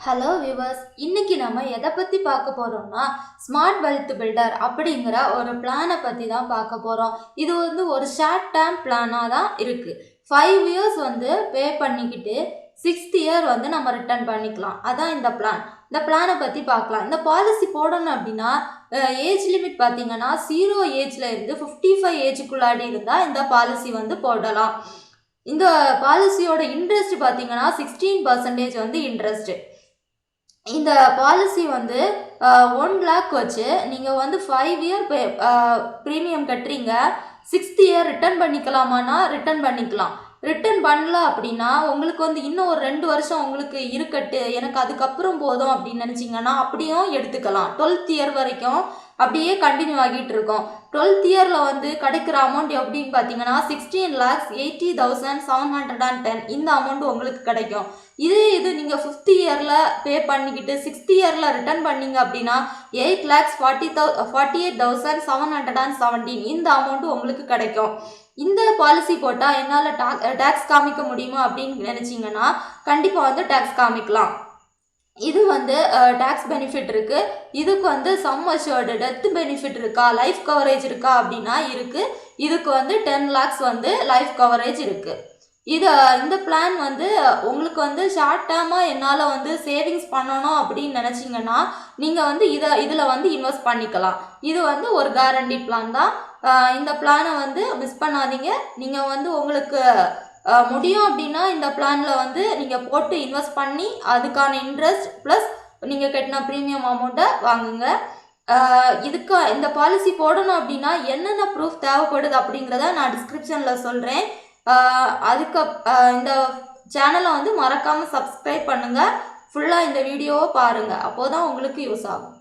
Hello viewers, இன்னைக்கு நம்ம எதை பற்றி பார்க்க போகிறோம்னா ஸ்மார்ட் வெல்த் பில்டர் அப்படிங்கிற ஒரு பிளானை பற்றி தான் பார்க்க போகிறோம். இது ஒரு ஷார்ட் டேர்ம் பிளானாக தான் இருக்குது. 5 இயர்ஸ் பே பண்ணிக்கிட்டு 6th இயர் நம்ம ரிட்டர்ன் பண்ணிக்கலாம். அதான் இந்த பிளான். இந்த பிளானை பற்றி பார்க்கலாம். இந்த பாலிசி போடணும் அப்படின்னா ஏஜ் லிமிட் பார்த்தீங்கன்னா 0 ஏஜ்ல இருந்து 55 ஏஜுக்குள்ளாடி இருந்தால் இந்த பாலிசி போடலாம். இந்த பாலிசியோட இன்ட்ரெஸ்ட் பார்த்தீங்கன்னா 16% இன்ட்ரெஸ்ட். இந்த பாலிசி 1 lakh வச்சு நீங்கள் 5 இயர் ப்ரீமியம் கட்டுறீங்க. 6th இயர் ரிட்டர்ன் பண்ணிக்கலாமான்னா ரிட்டர்ன் பண்ணிக்கலாம். ரிட்டர்ன் பண்ணல அப்படின்னா உங்களுக்கு இன்னும் ஒரு 2 வருஷம் உங்களுக்கு இருக்கட்டு, எனக்கு அதுக்கப்புறம் போதும் அப்படின்னு நினச்சிங்கன்னா அப்படியும் எடுத்துக்கலாம். 12th இயர் வரைக்கும் அப்படியே கண்டினியூ ஆகிட்டு இருக்கோம். 12th இயரில் கிடைக்கிற அமௌண்ட் எப்படின்னு பார்த்தீங்கன்னா 16,80,710 இந்த அமௌண்ட் உங்களுக்கு கிடைக்கும். இது நீங்கள் 5th இயரில் பே பண்ணிக்கிட்டு 6th இயரில் ரிட்டர்ன் பண்ணீங்க அப்படின்னா 8,48,717 இந்த அமௌண்ட் உங்களுக்கு கிடைக்கும். இந்த பாலிசி போட்டால் என்னால் டேக்ஸ் காமிக்க முடியுமா அப்படின்னு நினச்சிங்கன்னா கண்டிப்பாக டேக்ஸ் காமிக்கலாம். இது டேக்ஸ் பெனிஃபிட் இருக்குது. இதுக்கு சம் அஷ்யூர்டு டெத் பெனிஃபிட் இருக்கா, லைஃப் கவரேஜ் இருக்கா அப்படின்னா இருக்குது. இதுக்கு 10 lakhs லைஃப் கவரேஜ் இருக்குது. இந்த பிளான் உங்களுக்கு ஷார்ட் டேர்மாக என்னால் சேவிங்ஸ் பண்ணணும் அப்படின்னு நினச்சிங்கன்னா நீங்கள் இதில் இன்வெஸ்ட் பண்ணிக்கலாம். இது ஒரு கேரண்டி பிளான் தான். இந்த பிளானை மிஸ் பண்ணாதீங்க. நீங்கள் உங்களுக்கு முடியும் அப்படின்னா இந்த பிளானில் நீங்கள் போட்டு இன்வெஸ்ட் பண்ணி அதுக்கான இன்ட்ரெஸ்ட் ப்ளஸ் நீங்கள் கட்டின ப்ரீமியம் அமௌண்ட்டை வாங்குங்க. இந்த பாலிசி போடணும் அப்படின்னா என்னென்ன ப்ரூஃப் தேவைப்படுது அப்படிங்கிறத நான் டிஸ்கிரிப்ஷனில் சொல்கிறேன். இந்த சேனலை மறக்காமல் சப்ஸ்கிரைப் பண்ணுங்கள். ஃபுல்லாக இந்த வீடியோவை பாருங்கள். அப்போது தான் உங்களுக்கு யூஸ் ஆகும்.